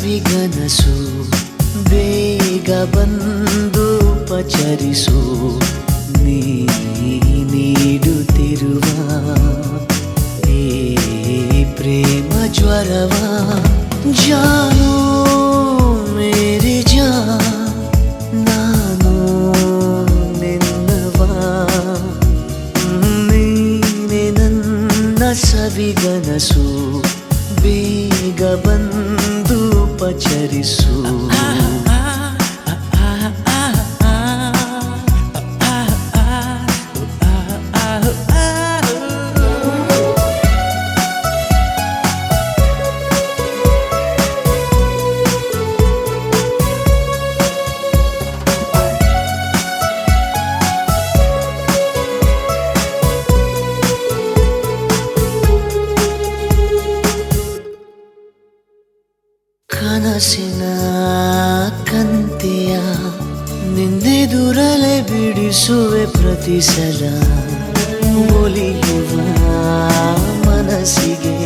ಸವಿಗನಸು ಬೇಗ ಬಂದು ಪಚರಿಸು ನೀ ನೀಡುತ್ತಿರುವ ಈ ಪ್ರೇಮ ಜ್ವರವ ಜಾನು ಮೇರಿ ಜಾನ್ ನಾನು ನಿನ್ನವ ನೀನೆ ನನ್ನ ಸವಿಗನಸು ಬೇಗ ಬಂದು ಪಚರಿಸು ಕನಸಿನ ಕಂತೆಯ ನಿನ್ನೆದುರಲೆ ಬಿಡಿಸುವೆ ಪ್ರತಿ ಸಲ ಒಲಿಯುವ ಮನಸ್ಸಿಗೆ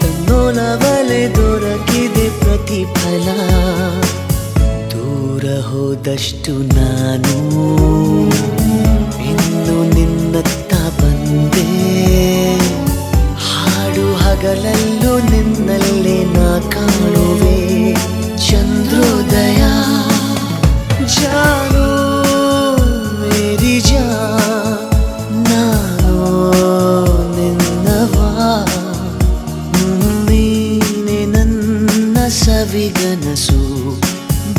ತನ್ನೊಲವಲೆ ದೊರಕಿದೆ ಪ್ರತಿಫಲ ದೂರ ಹೋದಷ್ಟು ನಾನು ಇನ್ನು ನಿನ್ನತ್ತ ಬಂದೆ ಹಾಡು ಹಗಲಲ್ಲೂ ನಿನ್ನಲ್ಲೇ ನಾ ಕಾಣುವೆ ಚಂದ್ರೋದಯ ಜಾನು ಮೇರಿ ಜಾನ್ ನಾನು ನಿನ್ನವಾ ನೀನೆ ನನ್ನ ಸವಿಗನಸು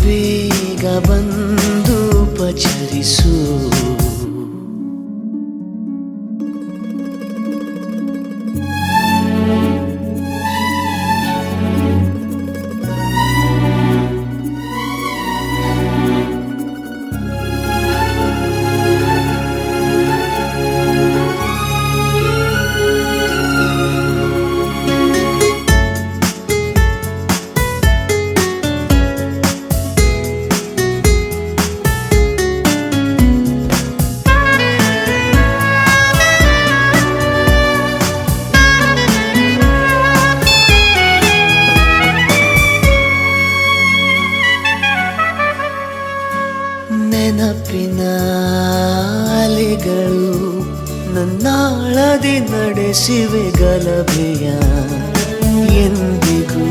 ಬೇಗ ಬಂದು ಪಚರಿಸು ನೆನಪಿನ ಅಲೆಗಳು ನನ್ನಾಳದಿ ನಡೆಸಿವೆ ಗಲಭೆಯ ಎಂದಿಗೂ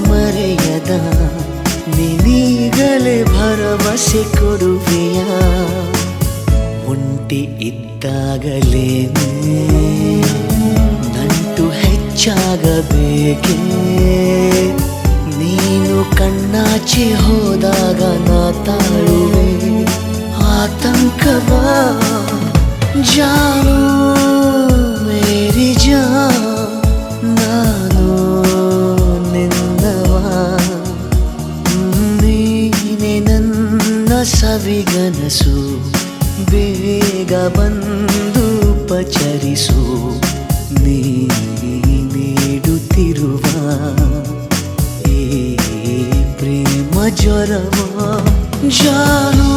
ಮರೆಯದ ನೀನೀಗಲೇ ಭರವಸೆ ಕೊಡುವೆಯ ಒಂಟಿ ಇದ್ದಾಗಲೇನೆ ನಂಟು ಹೆಚ್ಚಾಗಬೇಕೇ ನೀನು ಕಣ್ಣಾಚೆ ಹೋದಾಗ ನಾ ತಾಳುವೆ ಆತಂಕವ ಜಾನು ಮೇರಿ ಜಾನ್ ನಾನು ನಿನ್ನವ ನೀನೆ ನನ್ನ ಸವಿಗನಸು ಬೇಗ ಬಂದು ಪಚರಿಸು ನೀ ನೀಡುತ್ತಿರುವ ಪ್ರೇಮ ಜ್ವರವ ಜಾನು